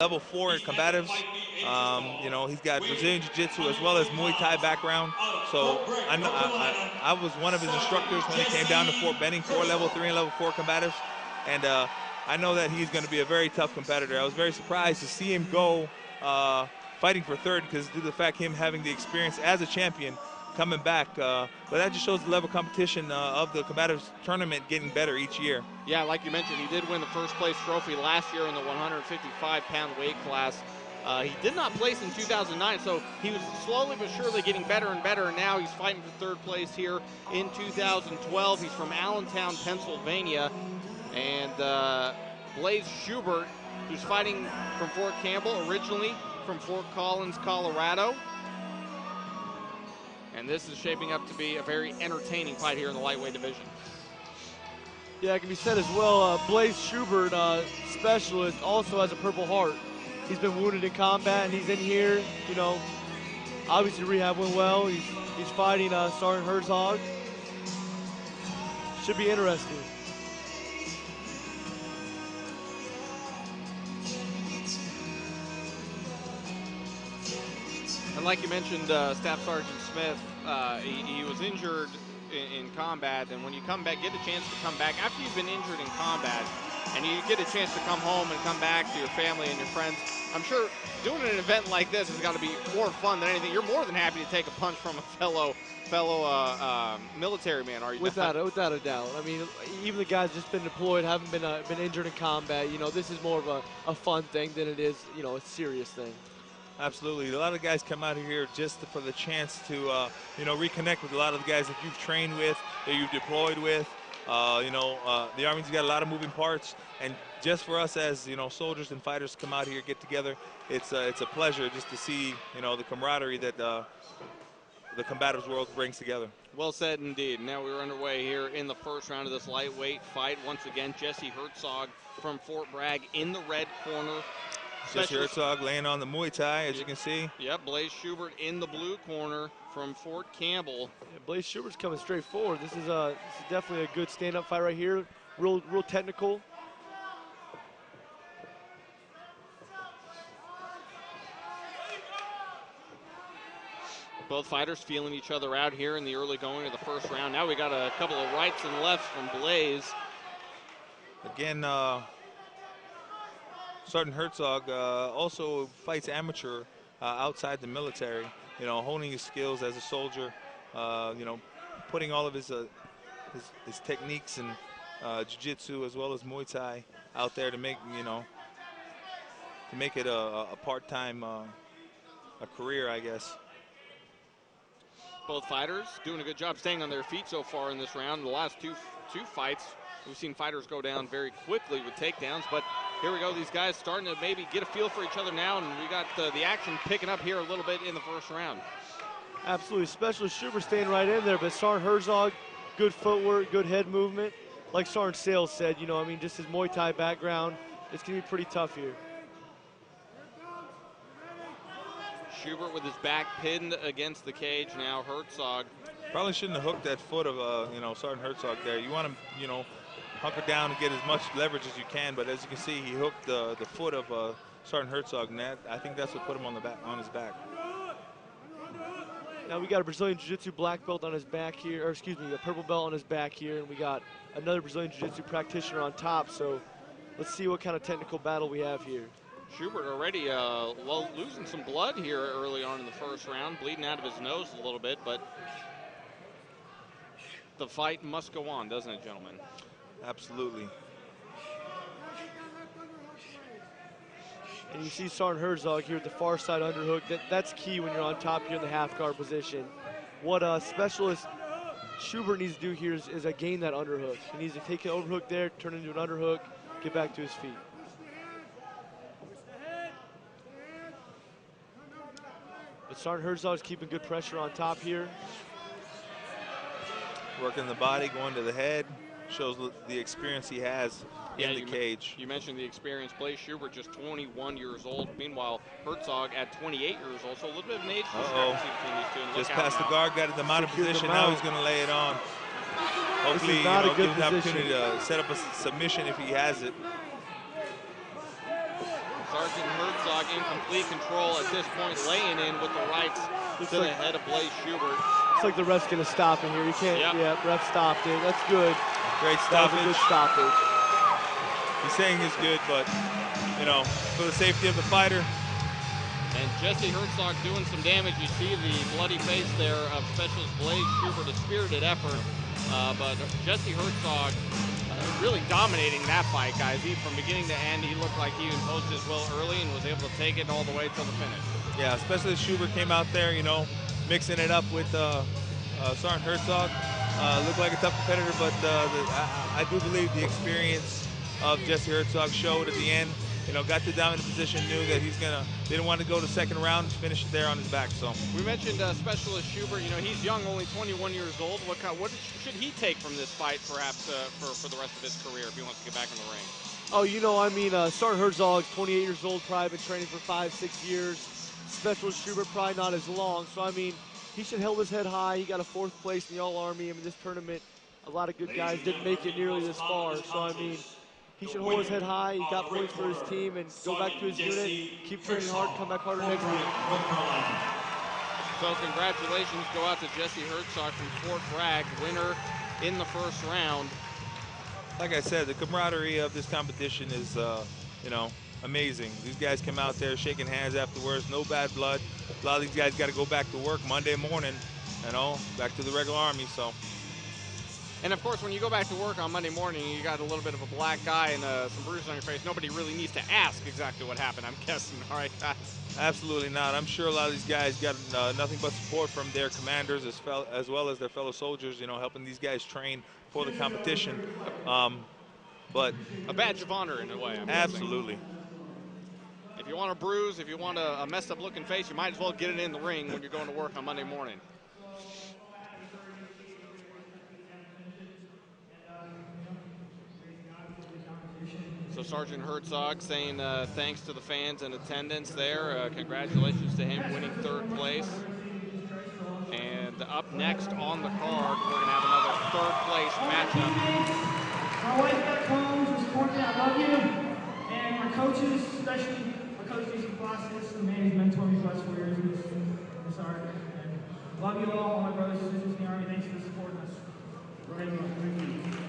level 4 in combatives. You know, he's got Brazilian Jiu-Jitsu as well as Muay Thai background. So I was one of his instructors when he came down to Fort Benning for level 3 and level 4 combatives. And I know that he's going to be a very tough competitor. I was very surprised to see him go fighting for third because due to the fact him having the experience as a champion coming back. But that just shows the level of competition of the combatives tournament getting better each year. Yeah, like you mentioned, he did win the first place trophy last year in the 155-pound weight class. He did not place in 2009, so he was slowly but surely getting better and better, and now he's fighting for third place here in 2012. He's from Allentown, Pennsylvania, and Blaze Schubert, who's fighting from Fort Campbell, originally from Fort Collins, Colorado. And this is shaping up to be a very entertaining fight here in the lightweight division. Yeah, it can be said as well. Blaze Schubert, specialist, also has a Purple Heart. He's been wounded in combat, and he's in here. You know, obviously rehab went well. He's fighting Sergeant Hertzog. Should be interesting. And like you mentioned, Staff Sergeant Smith, he was injured in combat, and when you come back, get a chance to come back after you've been injured in combat, and you get a chance to come home and come back to your family and your friends. I'm sure doing an event like this has got to be more fun than anything. You're more than happy to take a punch from a fellow military man, are you? Without a doubt. I mean, even the guys just been deployed, haven't been injured in combat. You know, this is more of a fun thing than it is, you know, a serious thing. Absolutely. A lot of guys come out of here just for the chance to, you know, reconnect with a lot of the guys that you've trained with, that you've deployed with. You know, the Army's got a lot of moving parts, and just for us as, you know, soldiers and fighters come out here, get together, it's a pleasure just to see, you know, the camaraderie that the combatives world brings together. Well said indeed. Now we're underway here in the first round of this lightweight fight. Once again, Jesse Hertzog from Fort Bragg in the red corner. Jesse Hertzog laying on the Muay Thai, as you can see. Yep, Blaze Schubert in the blue corner from Fort Campbell. Yeah, Blaze Schubert's coming straight forward. This is definitely a good stand-up fight right here. Real technical. Both fighters feeling each other out here in the early going of the first round. Now we got a couple of rights and lefts from Blaze. Again, Sergeant Hertzog also fights amateur outside the military, you know, honing his skills as a soldier, you know, putting all of his techniques and jiu-jitsu as well as Muay Thai out there to make, you know, to make it a part-time a career, I guess. Both fighters doing a good job staying on their feet so far in this round. In the last two fights, we've seen fighters go down very quickly with takedowns, but here we go. These guys starting to maybe get a feel for each other now, and we got the action picking up here a little bit in the first round. Absolutely. Specialist Schubert staying right in there, but Sergeant Herzog, good footwork, good head movement. Like Sergeant Sales said, you know, I mean, just his Muay Thai background, it's going to be pretty tough here. Schubert with his back pinned against the cage now. Hertzog. Probably shouldn't have hooked that foot of, you know, Sergeant Hertzog there. You want him, you know, hunker down and get as much leverage as you can, but as you can see, he hooked the foot of Sergeant Hertzog, and I think that's what put him on his back. Now we got a Brazilian Jiu-Jitsu black belt on his back here, or excuse me, a purple belt on his back here, and we got another Brazilian Jiu-Jitsu practitioner on top, so let's see what kind of technical battle we have here. Schubert already losing some blood here early on in the first round, bleeding out of his nose a little bit, but the fight must go on, doesn't it, gentlemen? Absolutely. And you see Sergeant Herzog here at the far side underhook. That's key when you're on top here in the half guard position. What specialist Schubert needs to do here is gain that underhook. He needs to take an overhook there, turn it into an underhook, get back to his feet. But Sergeant Herzog is keeping good pressure on top here. Working the body, going to the head, shows the experience he has in the cage. You mentioned the experience. Blaze Schubert just 21 years old. Meanwhile, Hertzog at 28 years old. So a little bit of an age discrepancy between these two. And just past the guard, got the mounted position. Now he's going to lay it on. Hopefully, you know, give him an opportunity to set up a submission if he has it. Sergeant Hertzog in complete control at this point, laying in with the rights to the head of Blaze Schubert. It's like the ref's going to stop it here. You can't, yeah, ref stopped it. That's good. Great stoppage. That was a good stoppage. He's saying it's good, but, you know, for the safety of the fighter. And Jesse Hertzog doing some damage. You see the bloody face there of Specialist Blaze Schubert, a spirited effort. But Jesse Hertzog really dominating that fight, guys. From beginning to end, he looked like he imposed his will early and was able to take it all the way till the finish. Yeah, Specialist Schubert came out there, you know, mixing it up with Sergeant Hertzog. Looked like a tough competitor, but I do believe the experience of Jesse Hertzog showed at the end. You know, got the dominant position, knew that didn't want to go to second round, finish it there on his back. So we mentioned Specialist Schubert. You know, he's young, only 21 years old. What should he take from this fight, perhaps, for the rest of his career if he wants to get back in the ring? Oh, you know, I mean, Sergeant Herzog's 28 years old, probably been training for 5-6 years. Specialist Schubert probably not as long. So I mean, he should hold his head high. He got a 4th place in the All-Army. I mean, this tournament, a lot of good guys didn't make it nearly this far. So I mean, he should hold his head high. He got points for his team and go back to his unit, keep training hard, come back harder next year. So congratulations go out to Jesse Hertzog from Fort Bragg, winner in the first round. Like I said, the camaraderie of this competition is, you know, amazing. These guys come out there shaking hands afterwards, no bad blood. A lot of these guys got to go back to work Monday morning, you know, back to the regular Army. So. And of course, when you go back to work on Monday morning, you got a little bit of a black eye and some bruises on your face. Nobody really needs to ask exactly what happened, I'm guessing, all right, guys? Absolutely not. I'm sure a lot of these guys got nothing but support from their commanders as well as their fellow soldiers, you know, helping these guys train for the competition. But a badge of honor in a way, I'm absolutely. guessing. If you want a bruise, if you want a messed up looking face, you might as well get it in the ring when you're going to work on Monday morning. So Sergeant Hertzog saying thanks to the fans in attendance there. Congratulations to him winning 3rd place. And up next on the card, we're going to have another 3rd place matchup. My wife back home for supporting me. I love you. And my coaches, especially my coach Jason Foster, the man who's mentored me for the last 4 years in this art. And love you all my brothers and sisters in the Army. Thanks for supporting us. We're ready to go.